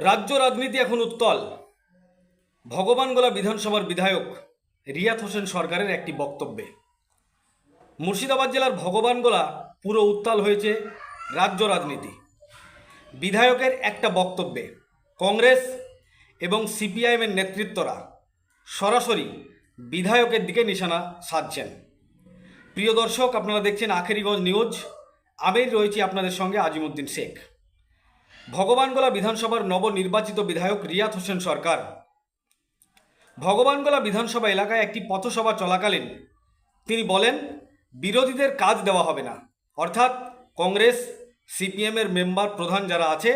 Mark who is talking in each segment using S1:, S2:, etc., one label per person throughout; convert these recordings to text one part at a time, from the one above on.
S1: রাজ্য রাজনীতি এখন উত্তাল। ভগবানগোলা বিধানসভার বিধায়ক রিয়াত হোসেন সরকারের একটি বক্তব্যে মুর্শিদাবাদ জেলার ভগবানগোলা পুরো উত্তাল হয়েছে রাজ্য রাজনীতি। বিধায়কের একটা বক্তব্যে কংগ্রেস এবং সিপিআইএমের নেতৃত্বরা সরাসরি বিধায়কের দিকে নিশানা সাধছেন। প্রিয় দর্শক, আপনারা দেখছেন আখেরিগঞ্জ নিউজ। আমি রয়েছি আপনাদের সঙ্গে আজিমউদ্দিন শেখ। ভগবানগোলা বিধানসভার নবনির্বাচিত বিধায়ক রিয়াত হোসেন সরকার ভগবানগোলা বিধানসভা এলাকায় একটি পথসভা চলাকালীন তিনি বলেন, বিরোধীদের কাজ দেওয়া হবে না, অর্থাৎ কংগ্রেস সিপিএমের মেম্বার প্রধান যারা আছে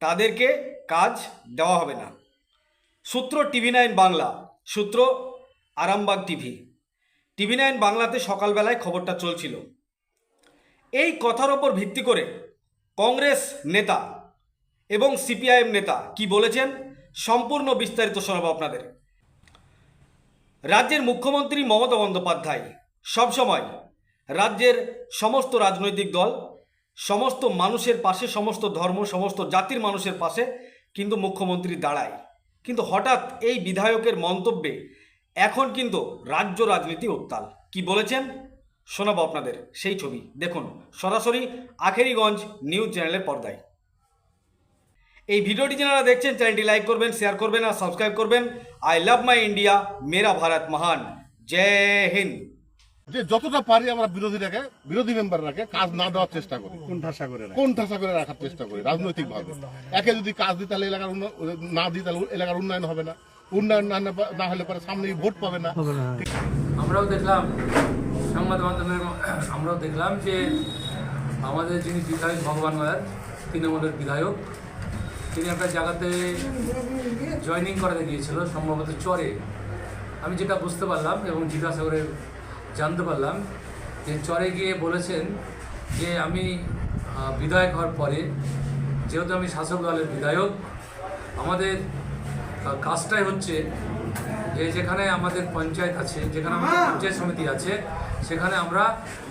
S1: তাদেরকে কাজ দেওয়া হবে না। সূত্র TV9 বাংলা, সূত্র আরামবাগ TV9 বাংলাতে সকালবেলায় খবরটা চলছিল। এই কথার ওপর ভিত্তি করে কংগ্রেস নেতা এবং সিপিআইএম নেতা কি বলেছেন সম্পূর্ণ বিস্তারিত শোনাবো আপনাদের। রাজ্যের মুখ্যমন্ত্রী মমতা বন্দ্যোপাধ্যায় সবসময় রাজ্যের সমস্ত রাজনৈতিক দল, সমস্ত মানুষের পাশে, সমস্ত ধর্ম, সমস্ত জাতির মানুষের পাশে কিন্তু মুখ্যমন্ত্রী দাঁড়ায়। কিন্তু হঠাৎ এই বিধায়কের মন্তব্যে এখন কিন্তু রাজ্য রাজনীতি উত্তাল। কি বলেছেন শোনাবো আপনাদের সেই ছবি, দেখুন সরাসরি আখেরিগঞ্জ নিউজ চ্যানেলের পর্দায়। এই ভিডিওটি যারা দেখছেন চ্যানেলটি লাইক করবেন, শেয়ার করবেন আর সাবস্ক্রাইব করবেন। আই লাভ মাই ইন্ডিয়া, মেরা ভারত মহান, জয় হিন্দ।
S2: যে যতটা পারি আমরা বিরোধী মেম্বাররাকে কাজ না দেওয়ার চেষ্টা করি, কোন ঠাসা করে রাখার চেষ্টা করি রাজনৈতিক ভাবে। একে যদি কাজ দিই তাহলে এলাকার না দিই তাহলে এলাকার উন্নয়ন হবে না, উন্নয়ন না হলে পরে সামনে ভোট পাবে না।
S3: আমরাও দেখলাম সংবাদ মাধ্যমের, আমরাও দেখলাম যে আমাদের যিনি বিধায়ক ভগবানগোলার তৃণমূলের বিধায়ক, তিনি একটা জায়গাতে জয়েনিং করাতে গিয়েছিল, সম্ভবত চরে। আমি যেটা বুঝতে পারলাম এবং জিজ্ঞাসা করে জানতে পারলাম যে চরে গিয়ে বলেছেন যে আমি বিধায়ক হওয়ার পরে, যেহেতু আমি শাসক দলের বিধায়ক, আমাদের কাজটাই হচ্ছে যে যেখানে আমাদের পঞ্চায়েত আছে, যেখানে আমাদের পঞ্চায়েত সমিতি আছে, সেখানে আমরা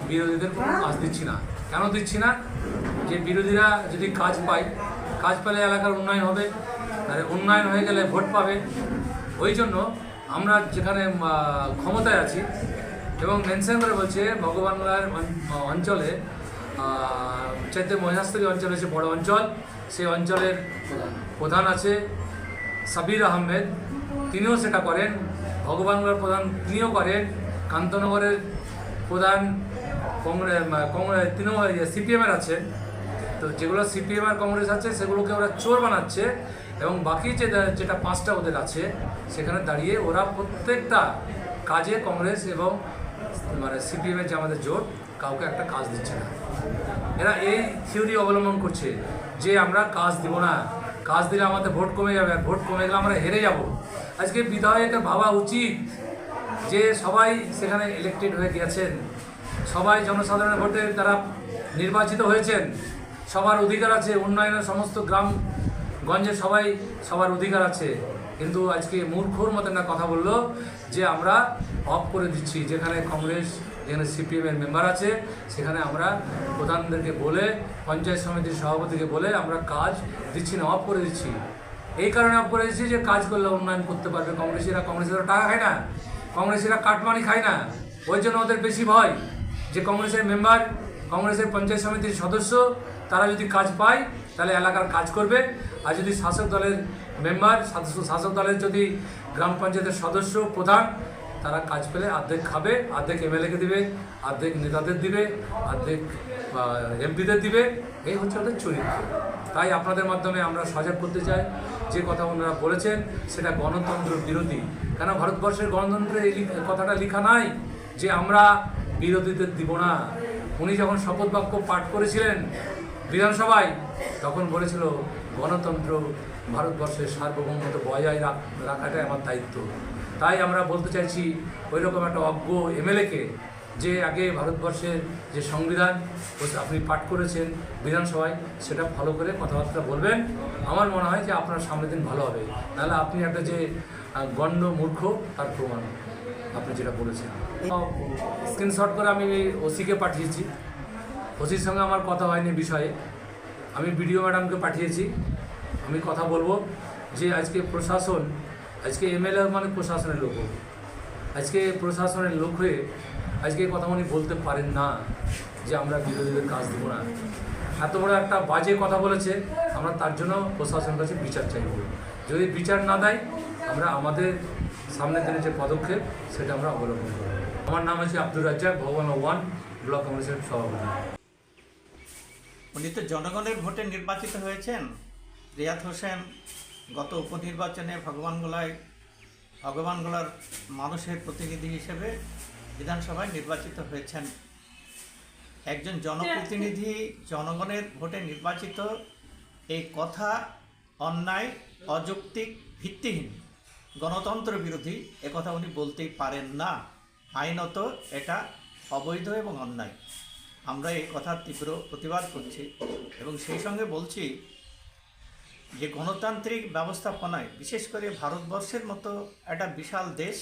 S3: বিরোধীদের কোনো কাজ দিচ্ছি না। কেন দিচ্ছি না? যে বিরোধীরা যদি কাজ পায়, কাজ পেলে এলাকার উন্নয়ন হবে, আর উন্নয়ন হয়ে গেলে ভোট পাবে। ওই জন্য আমরা যেখানে ক্ষমতায় আছি, এবং মেনশন করে বলছে ভগবানগোলার অঞ্চলে চাইতে মহিলাস্তরী অঞ্চল হচ্ছে বড় অঞ্চল, সেই অঞ্চলের প্রধান আছে সাবির আহমেদ, তিনিও সেটা করেন। ভগবানগোলার প্রধান তিনিও করেন। কান্তনগরের প্রধান কংগ্রেস তিনিও সিপিএমের আছেন। তো যেগুলো সিপিএম আর কংগ্রেস আছে সেগুলোকে ওরা চোর বানাচ্ছে, এবং বাকি যেটা 5টা ওদের আছে সেখানে দাঁড়িয়ে ওরা প্রত্যেকটা কাজে কংগ্রেস এবং সিপিএমের যে আমাদের জোট, কাউকে একটা কাজ দিচ্ছে না। এরা এই থিওরি অবলম্বন করছে যে আমরা কাজ দিব না, কাজ দিলে আমাদের ভোট কমে যাবে, আর ভোট কমে গেলে আমরা হেরে যাব। আজকে বিধায়কের ভাবা উচিত যে সবাই সেখানে ইলেক্টেড হয়ে গেছেন, সবাই জনসাধারণের ভোটে তারা নির্বাচিত হয়েছেন, সবার অধিকার আছে, উন্নয়নের সমস্ত গ্রামগঞ্জে সবার অধিকার আছে। কিন্তু আজকে মূর্খর মতো না কথা বললো যে আমরা অফ করে দিচ্ছি, যেখানে কংগ্রেস, যেখানে সিপিএমের মেম্বার আছে সেখানে আমরা প্রধানদেরকে বলে, পঞ্চায়েত সমিতির সভাপতিকে বলে আমরা কাজ দিচ্ছি না, অফ করে দিচ্ছি। এই কারণে অফ করে দিচ্ছি যে কাজ করলে উন্নয়ন করতে পারবে। কংগ্রেসেরা টাকা খায় না, কংগ্রেসেরা কাটমানি খায় না, ওই জন্য ওদের বেশি ভয় যে কংগ্রেসের মেম্বার, কংগ্রেসের পঞ্চায়েত সমিতির সদস্য তারা যদি কাজ পায় তাহলে এলাকার কাজ করবে। আর যদি শাসক দলের মেম্বার, শাসক দলের যদি গ্রাম পঞ্চায়েতের সদস্য, প্রধান, তারা কাজ পেলে অর্ধেক খাবে, অর্ধেক এমএলএকে দিবে, অর্ধেক নেতাদের দিবে, অর্ধেক এমপিদের দিবে। এই হচ্ছে ওদের চরিত্র। তাই আপনাদের মাধ্যমে আমরা সজাগ করতে চাই, যে কথা ওনারা বলেছেন সেটা গণতন্ত্র বিরোধী। কেন ভারতবর্ষের গণতন্ত্রে এই কথাটা লেখা নাই যে আমরা বিরোধীদের দিব না। উনি যখন শপথ বাক্য পাঠ করেছিলেন বিধানসভায়, তখন বলেছিল গণতন্ত্র, ভারতবর্ষের সার্বভৌমত্ব বজায় রাখাটাই আমার দায়িত্ব। তাই আমরা বলতে চাইছি ওই রকম একটা অজ্ঞ এমএলএকে, যে আগে ভারতবর্ষের যে সংবিধান আপনি পাঠ করেছেন বিধানসভায়, সেটা ফলো করে কথাবার্তা বলবেন। আমার মনে হয় যে আপনার সামনের দিন ভালো হবে। নাহলে আপনি একটা যে গণ্য মূর্খ তার প্রমাণ আপনি যেটা বলেছেন। স্ক্রিনশট করে আমি ওসিকে পাঠিয়েছি, ওসির সঙ্গে আমার কথা হয়নি বিষয়ে। আমি বিডিও ম্যাডামকে পাঠিয়েছি, আমি কথা বলবো যে আজকে প্রশাসন, আজকে এমএলএ মানে প্রশাসনের লোক, আজকে প্রশাসনের লোক হয়ে আজকে কথা উনি বলতে পারেন না যে আমরা বিরোধীদের কাজ দেবো না। এত বড় একটা বাজে কথা বলেছে, আমরা তার জন্য প্রশাসনের কাছে বিচার চাইব। যদি বিচার না দেয়, আমরা আমাদের সামনের দিনে যে পদক্ষেপ সেটা আমরা অবলম্বন করব। আমার নাম আছে আব্দুর রাজ্জাক, ভগবান 1 ব্লক কংগ্রেসের সভাপতি।
S4: উনি তো জনগণের ভোটে নির্বাচিত হয়েছেন। রিয়াদ হোসেন গত উপনির্বাচনে ভগবানগোলার মানুষের প্রতিনিধি হিসেবে বিধানসভায় নির্বাচিত হয়েছেন। একজন জনপ্রতিনিধি জনগণের ভোটে নির্বাচিত, এই কথা অন্যায়, অযৌক্তিক, ভিত্তিহীন, গণতন্ত্র বিরোধী, একথা উনি বলতেই পারেন না। আইনত এটা অবৈধ এবং অন্যায়। আমরা এই কথার তীব্র প্রতিবাদ করছি এবং সেই সঙ্গে বলছি যে গণতান্ত্রিক ব্যবস্থাপনায়, বিশেষ করে ভারতবর্ষের মতো একটা বিশাল দেশ,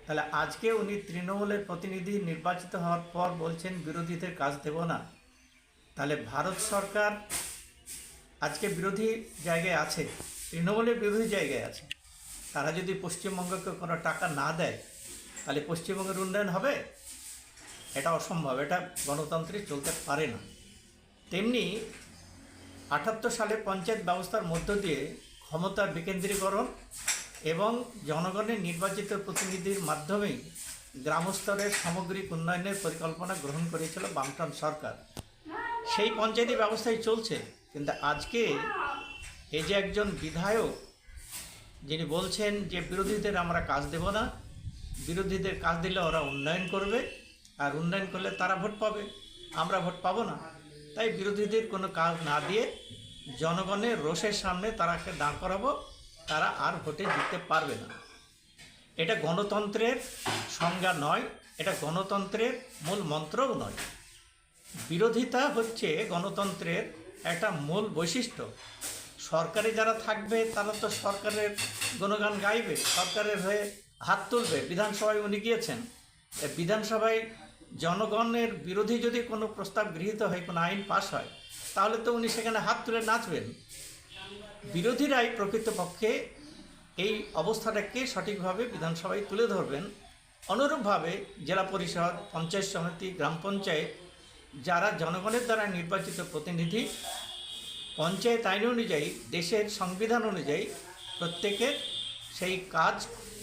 S4: তাহলে আজকে উনি তৃণমূলের প্রতিনিধি নির্বাচিত হওয়ার পর বলছেন বিরোধীদের কাজ দেব না। তাহলে ভারত সরকার আজকে বিরোধী জায়গায় আছে, তৃণমূলের বিরোধী জায়গায় আছে। তারা যদি পশ্চিমবঙ্গকে কোনো টাকা না দেয়, তাহলে পশ্চিমবঙ্গের উন্নয়ন হবে? এটা অসম্ভব, এটা গণতন্ত্রে চলতে পারে না। তেমনি ৭৮ সালে পঞ্চায়েত ব্যবস্থার মধ্য দিয়ে ক্ষমতার বিকেন্দ্রীকরণ এবং জনগণের নির্বাচিত প্রতিনিধির মাধ্যমেই গ্রামস্তরের সামগ্রিক উন্নয়নের পরিকল্পনা গ্রহণ করেছিল বামফ্রন্ট সরকার। সেই পঞ্চায়েতি ব্যবস্থাই চলছে। কিন্তু আজকে এই যে একজন বিধায়ক যিনি বলছেন যে বিরোধীদের আমরা কাজ দেব না, বিরোধীদের কাজ দিলে ওরা উন্নয়ন করবে, আর উন্নয়ন করলে তারা ভোট পাবে, আমরা ভোট পাবো না। তাই বিরোধীদের কোনো কাজ না দিয়ে জনগণের রোষের সামনে তারাকে দাঁড় করাবো, তারা আর ভোটে জিততে পারবে না। এটা গণতন্ত্রের সংজ্ঞা নয়, এটা গণতন্ত্রের মূল মন্ত্রও নয়। বিরোধিতা হচ্ছে গণতন্ত্রের একটা মূল বৈশিষ্ট্য। সরকারে যারা থাকবে তারা তো সরকারের গুণগান গাইবে, সরকারের হয়ে হাত তুলবে। বিধানসভায় উনি গিয়েছেন, বিধানসভায় জনগণের বিরোধী যদি কোনো প্রস্তাব গৃহীত হয়, কোনো আইন পাস হয়, তাহলে তো উনি সেখানে হাত তুলে নাচবেন। বিরোধীরাই প্রকৃতপক্ষে এই অবস্থাটাকে সঠিকভাবে বিধানসভায় তুলে ধরবেন। অনুরূপভাবে জেলা পরিষদ, পঞ্চায়েত সমিতি, গ্রাম পঞ্চায়েত, যারা জনগণের দ্বারা নির্বাচিত প্রতিনিধি, পঞ্চায়েত আইন অনুযায়ী, দেশের সংবিধান অনুযায়ী প্রত্যেকের সেই কাজ,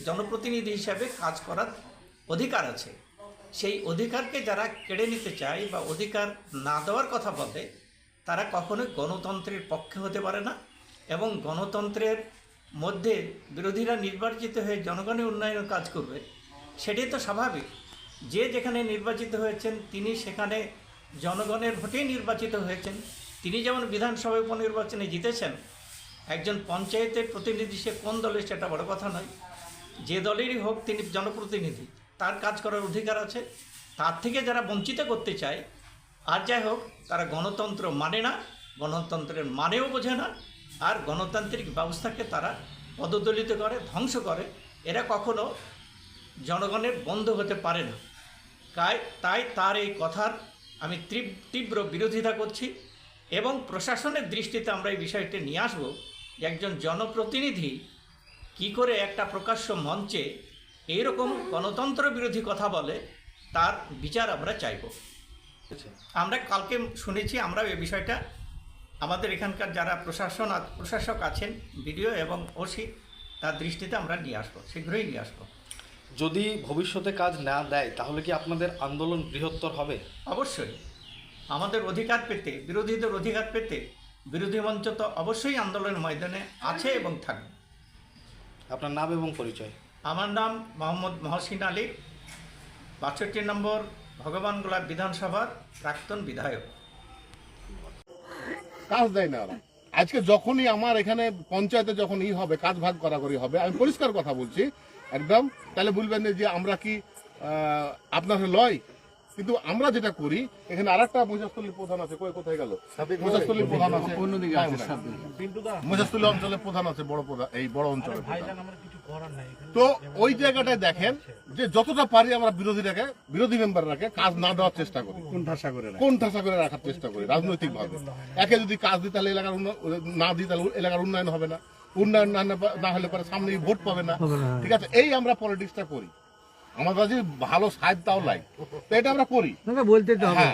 S4: জনপ্রতিনিধি হিসাবে কাজ করার অধিকার আছে। সেই অধিকারকে যারা কেড়ে নিতে চায় বা অধিকার না দেওয়ার কথা বলে, তারা কখনোই গণতন্ত্রের পক্ষে হতে পারে না। এবং গণতন্ত্রের মধ্যে বিরোধীরা নির্বাচিত হয়ে জনগণের উন্নয়নের কাজ করবে, সেটাই তো স্বাভাবিক। যে যেখানে নির্বাচিত হয়েছেন তিনি সেখানে জনগণের ভোটেই নির্বাচিত হয়েছেন। তিনি যেমন বিধানসভা উপনির্বাচনে জিতেছেন, একজন পঞ্চায়েতের প্রতিনিধি সে কোন দলের সেটা বড় কথা নয়, যে দলেরই হোক তিনি জনপ্রতিনিধি, তার কাজ করার অধিকার আছে। তার থেকে যারা বঞ্চিত করতে চায়, আর যাই হোক, তারা গণতন্ত্র মানে না, গণতন্ত্রের মানেও বোঝে না, আর গণতান্ত্রিক ব্যবস্থাকে তারা পদদলিত করে, ধ্বংস করে। এরা কখনো জনগণের বন্ধু হতে পারে না। তাই তার এই কথার আমি তীব্র বিরোধিতা করছি এবং প্রশাসনের দৃষ্টিতে আমরা এই বিষয়টি নিয়ে আসবো যে একজন জনপ্রতিনিধি কি করে একটা প্রকাশ্য মঞ্চে এইরকম গণতন্ত্র বিরোধী কথা বলে, তার বিচার আমরা চাইব। আমরা কালকে শুনেছি, আমরা এই বিষয়টা আমাদের এখানকার যারা প্রশাসক আছেন, বিডিও এবং ওসি, তার দৃষ্টিতে আমরা নিয়ে আসবো, শীঘ্রই নিয়ে আসবো।
S5: যদি ভবিষ্যতে কাজ না দেয় তাহলে কি আপনাদের আন্দোলন বৃহত্তর হবে?
S4: অবশ্যই। আমাদের অধিকার পেতে, বিরোধীদের অধিকার পেতে বিরোধী মঞ্চ তো অবশ্যই আন্দোলনের ময়দানে আছে এবং থাকবে।
S5: আপনার নাম এবং পরিচয়?
S4: আমার নাম মোহাম্মদ মহসিন আলী, ৬২ নম্বর ভগবানগোলা বিধানসভার প্রাক্তন বিধায়ক।
S2: কাজ দেয় না ওরা। আজকে যখনই আমার এখানে পঞ্চায়েতে যখন হবে, কাজ ভাগ করাকরি হবে, আমি পরিষ্কার কথা বলছি একদম, তাহলে বলবেন যে আমরা কি আপনার লয়? কিন্তু আমরা যেটা করি এখানে আরেকটা মজাস্থলীর প্রধান আছে, কোথায় গেল? মজাস্থলীর প্রধান আছে, অন্যদিকে আছে। মজাস্থলী অঞ্চলের প্রধান আছে, বড় প্রধান, এই বড় অঞ্চলের প্রধান। তো ওই জায়গাটায় দেখেন যে যতটা পারি আমরা বিরোধী মেম্বাররাকে কাজ না দেওয়ার চেষ্টা করি, কোন ঠাসা করে রাখার চেষ্টা করি রাজনৈতিক ভাবে। একে যদি কাজ দিই তাহলে এলাকার না দিই তাহলে এলাকার উন্নয়ন হবে না, উন্নয়ন না হলে পরে সামনে ভোট পাবে না। ঠিক আছে, এই আমরা পলিটিক্সটা করি। আমাদের যদি ভালো সাহেব তাও লাই, তো এটা আমরা করি।
S6: বলতে তো হবে।
S2: হ্যাঁ।